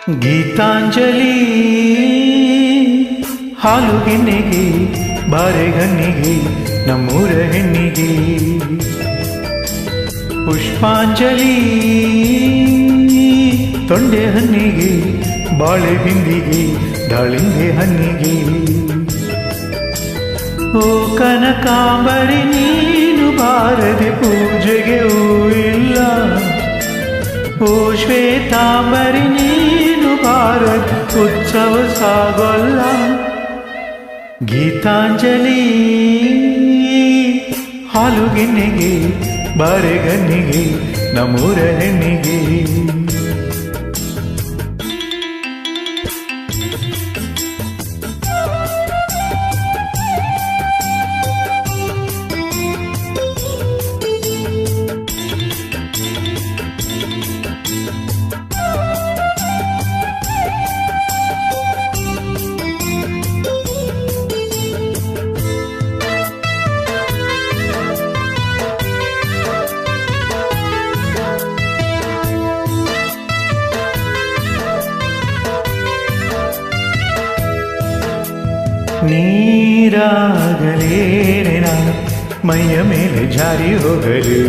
ಗೀತಾಂಜಲಿ ಹಾಲುಗೆನ್ನೆಗೆ ಬಾರೆಗಣ್ಣಿಗೆ ನಮ್ಮೂರ ಹೆಣ್ಣಿಗೆ ಪುಷ್ಪಾಂಜಲಿ ತೊಂಡೆ ಹಣ್ಣಿಗೆ ಬಾಳೆ ಬಿಂದಿಗೆ ದಾಳಿಂಬೆ ಹಣ್ಣಿಗೆ ಓ ಕನಕಾಂಬರಿ ನೀನು ಬಾರದೆ ಪೂಜೆಗೆ ಹೂವಿಲ್ಲ ಓ ಶ್ವೇತಾಂಬರಿ ನೀನು ಬಾರದೆ ಉತ್ಸವ ಸಾಗೋಲ್ಲ ಗೀತಾಂಜಲಿ ಹಾಲುಗೆನ್ನೆಗೆ ಬಾರೆಗಣ್ಣಿಗೆ ನಮ್ಮೂರ ಹೆಣ್ಣಿಗೆ ನೀರಾಗಲೇನ ಮೈಯ ಮೇಲೆ ಜಾರಿ ಹೋಗಲು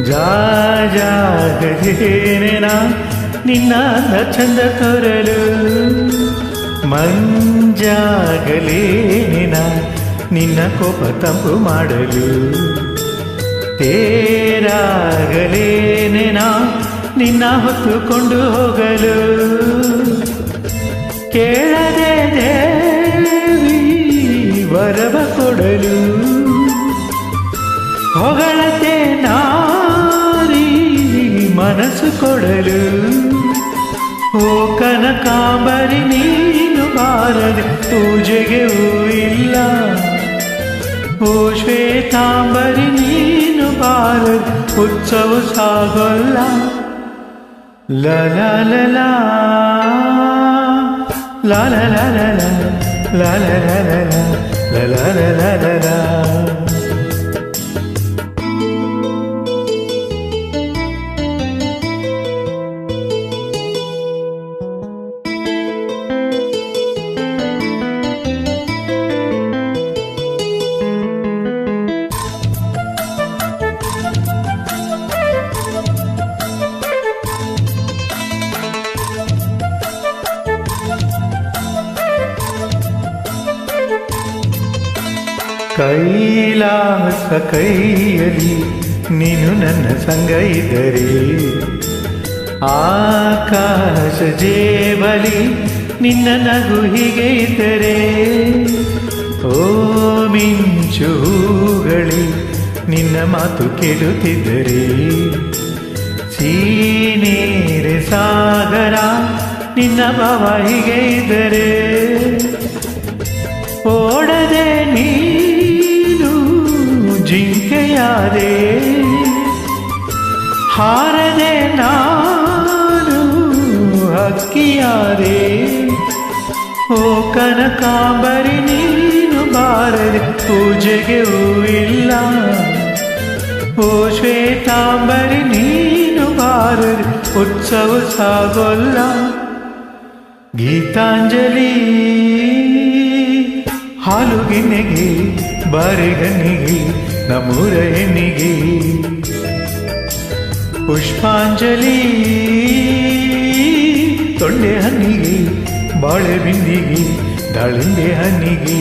ಜಾಗಜೇನ ನಿನ್ನ ಚಂದ ತೋರಲು ಮಂಜಾಗಲೇನ ನಿನ್ನ ಕೋಪ ತಂಪು ಮಾಡಲು ತೇರಾಗಲೇನ ನಿನ್ನ ಹೊತ್ತುಕೊಂಡು ಹೋಗಲು ಕೇಳದೆ ವರವ ಕೊಡಲು ಹೊಗಳತೆ ನಾರಿ ಮನಸ್ಸು ಕೊಡಲು ಓ ಕನಕಾಂಬರಿ ನೀನು ಬಾರದೆ ಪೂಜೆಗೆ ಹೂವಿಲ್ಲ ಓ ಶ್ವೇತಾಂಬರಿ ನೀನು ಬಾರದೆ ಉತ್ಸವ ಸಾಗೋಲ್ಲ ಲ ಲ ಲ ಲ ಲ ಲ ಲ La la la la la la la la la la la Kailasa ಕೈಯಲ್ಲಿ ನೀನು ನನ್ನ ಸಂಗ ಇದ್ದರೆ ಆಕಾಶ ಜೇಬಲಿ ನಿನ್ನ ನಗು ಹೀಗೆ ಇದ್ದರೆ ಓ ಮಿಂಚು ಹೂಗಳಿ ನಿನ್ನ ಮಾತು ಕೇಳುತ್ತಿದ್ದರೆ ಸೀನೇರೆ ಸಾಗರ ನಿನ್ನ ಭಾವ ಹೀಗೆ ಇದ್ದರೆ ಓಡದೆ ನೀನು ಜಿಂಕೆಯಾದೆ ಹಾರದೆ ನಾನು ಹಕ್ಕಿಯಾದೆ ಓ ಕನಕಾಂಬರಿ ನೀನು ಬಾರದೆ ಪೂಜೆಗೆ ಹೂವಿಲ್ಲ ಓ ಶ್ವೇತಾಂಬರಿ ನೀನು ಬಾರದೆ ಉತ್ಸವ ಸಾಗೋಲ್ಲ ಗೀತಾಂಜಲಿ ಹಾಲುಗೆನ್ನೆಗೆ ಬಾರೆಗಣ್ಣಿಗೆ ನಮ್ಮೂರ ಹೆಣ್ಣಿಗೆ ಪುಷ್ಪಾಂಜಲಿ ತೊಂಡೆ ಹಣ್ಣಿಗೆ ಬಾಳೆ ಬಿಂದಿಗೆ ದಾಳಿಂಬೆ ಹಣ್ಣಿಗೆ